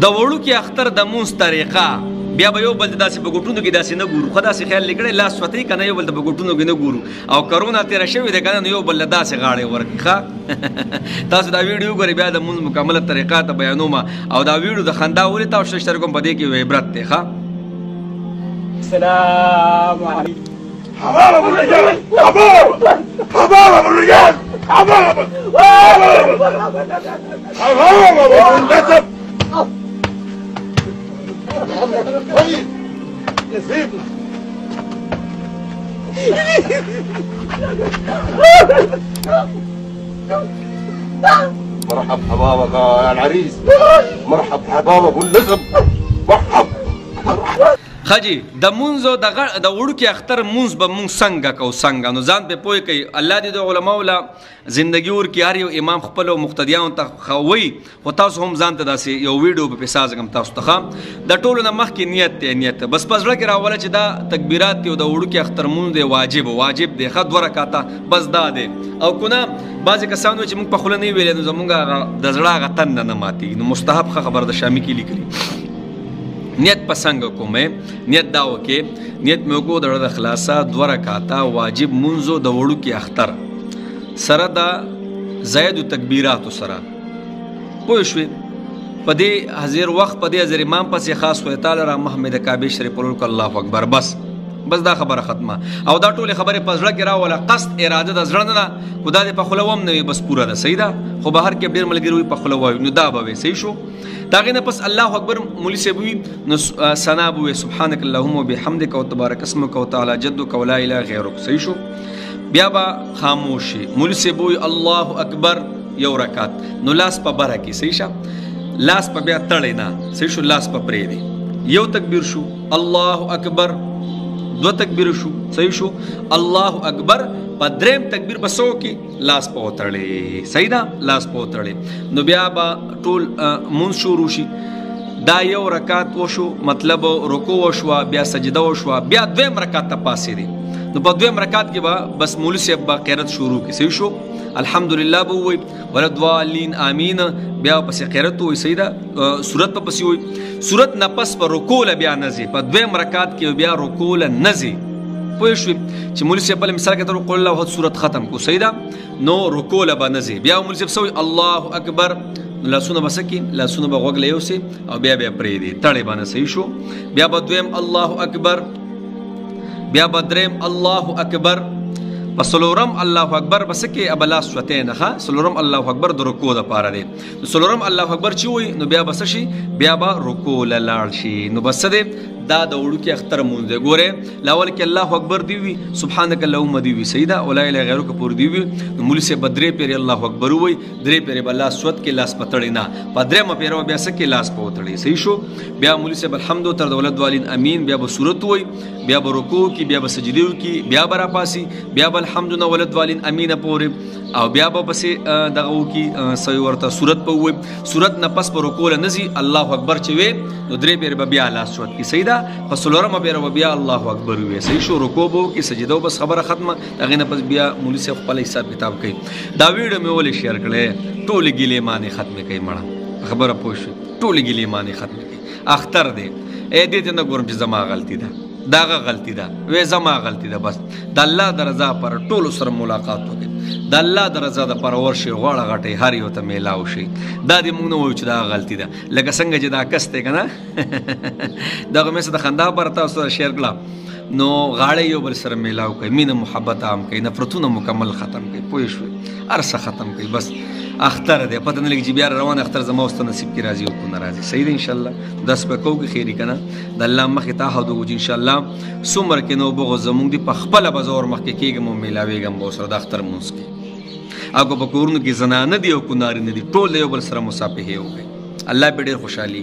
د وړوکي اختر د مونځ طریقه بیا به یو بل داسې په ګوټونو کې داسې نه ګورو خو داسې خیال لیکړی لاس سوتی که نه یو بل ته په ګوټونو کې نه ګورو او کرونا تېره شوې ده که نه نو یو بل له داسې غاړې ورکړي ښه تاسو دا ویډیو وګورئ بیا د مونځ مکمله طریقه ته بیانوم او دا ویډیو د خندا ولې تاسو اشتراک کوم په دې کې یو عبرت دی ښه السلام علیکم حباب ابو الرجال حباب ابو الرجال حباب ابو النسب طيب يا سيدنا مرحب حبابك يا العريس مرحب حباب ابو النسب مرحب خجی د مونځو د وړوکي اختر مونځ به مونږ څنګه کوو څنګه نو ځان پې پوه کوي الله دې د علماو له زندګي ورکړي هر یو امام خپلو مقتدیانو ته ښه وایي خو تاسو هم ځان ته داسې یو ویډیو به پې سازکم تاسو ته ښه د ټولو نه مخکې نیت دی نیت بس په زړه کې راوله چې دا تکبیرات دي او د وړوکي اختر مونځ دی واجب دی ښه 2 رکعته بس دا دی او که نه بعضې کسان وایي چې موږ په خوله نه ویلی نو زمونږ د زړه هغه تنده نه ماتېږي نو مستحب ښه خبر د شامي کې لیکلي نیت پسنګ کوم نیت دا وکې نیت مې وکړو د زړه د خلاصه 2 رکعته واجب مونځو د وړوکي اختر سره د زیدو تکبیراتو سره پوه شوې په دې حاضر وخت په دې حاضر امام پسې خاص خدای تعالی را محمد کعبې شریف ورکړو الله اکبر بس دا خبره ختمه او دا ټولې خبرې په زړه کې راوله قصد اراده د زړه نه ده خو دا دې په خوله وم نه وي بس پوره ده صحیح ده خو بهر کې ډېر ملګري وي په خوله وایو نو دا به وي صحیح شو د هغې نه پس الله اکبر مولي صاحب وي نو ثنا به ووایي سبحانک اللهم وبحمدک او تبارک اسمک او تعالی جدک ولا اله غیرک صحیح شو بیا به خاموش شي مولي صاحب ووایي الله اکبر یو رکعت نو لاس په بره کې صحیح شه لاس په بیا تړی نه صحیح شو لاس په پرېږدي یو تکبیر شو الله اکبر 2 تکبیر شو صحیح شو الله اکبر په 3م تکبیر بسو کې لاس په وتړې صحیح ده لاس په وتړې نو بیا به ټول مونځ شروع شي دا یو رکعت وشو مطلب رکوع وشوه بیا سجده وشوه بیا 2م رکعت ته پاسې دی نو په 2م رکعت کې به بس مولوي صاحب به قرات شروع کړي صحیح شو الحمدلله به ووایي ولضالین آمین بیا پسې قرات ووایي صحیح ده سورت په پسې ووایي سورت نه پس په رکوع له بیا نه ځي په 2م رکعت کې بیا رکوع له نه ځي پوه شوې چې مولوي صاحب بله مثال کې ته قل الله احد سورت ختم کو صحیح ده نو رکوع له به نه ځي بیا مولوي صاحب څه وایي الله اکبر لاسونه به څه کړي لاسونه به غوږ له یوسي او بیا پرېږدي تړې به نه صحیح شو بیا به 2م الله اکبر بیا به 3م الله اکبر په 4م الله اکبر به څه کې ابه لاس سوتی نه ښه 4م الله اکبر د رکوع دپاره دی نو 4م الله اکبر چې ووایي نو بیا به څه شي بیا به رکوع له لاړ شي نو بس څه دی دا د وړوکي اختر مونځ دی ګورې لاول کې الله اکبر دی وي سبحانک اللهم دی وي صحیح ده ولا اله غیرک پورې دی وي نو مولوي صاحب به 3 پیرې الله اکبر ووایي 3 پیرې به لاس سوت کې لاس په تړي نه په 3مه پیره به بیا څه کې لاس په وتړي صحیح شو بیا مولوي صاحب الحمد تر د ولدوالین امین بیا به سورت ووایي بیا به رکوع کې بیا به سجدې وکړي بیا به راپاسي بیا به الحمد نه ولدوالین امینه پورې او بیا به پسې دغه وکړي صحیح ورته سورت به ووایي سورت نه پس په رکوع له نه ځي الله اکبر چې وې نو 3 پیرې به بیا لاس سوت کې صحیح ده په 4مه پیره به بیا الله اکبر ووایي صحیح شو رکوع به وکړي سجده بس خبره ختمه د هغې نه پس بیا مولوي صاحب خپل حساب کتاب کوي دا ویډیو مې ولې شیر کړی ټولې ګیلې مانې ختمې کوي مړه خبره پوه شوې ټولې ګیلې مانې ختمې کوي اختر دی دې ته نه ګورم چې زما غلطي ده دا هغه غلطي ده وې زما غلطي ده بس د الله د رضا پر ټولو سره ملاقات وکړي د الله د رضا دپاره ورشي غاړه غټئ هر یو ته میلاو شي دا دې موږ نه وایو چې دا غلطي ده لکه څنګه چې دا کس دی که نه دغه مې څه د خندا لپاره تاسو سره شیر کړه نو غاړه یو بل سره میلاو کوي مینه محبت عام کوي نفرتونه مکمل ختم کوي پوه شوې هر څه ختم کوي بس اختر دی پته نه لګي چې بیا روان اختر زما اوس ته نصیب کې راځي او نه راځي صحیح دی انشاءالله داس به کوو که خیري که نه د الله مخې ته عهد وکړو چې انشاءالله څومره کې نو بغض زمونږ دي په خپله به زه ورمخکې کېږم او میلاوېږم به ورسره د اختر مونځ کې او که په کورونو کې زنانه دي او که نارینه دي ټول د یو بل سره مصافحې وکړي الله پې ډېر خوشحالي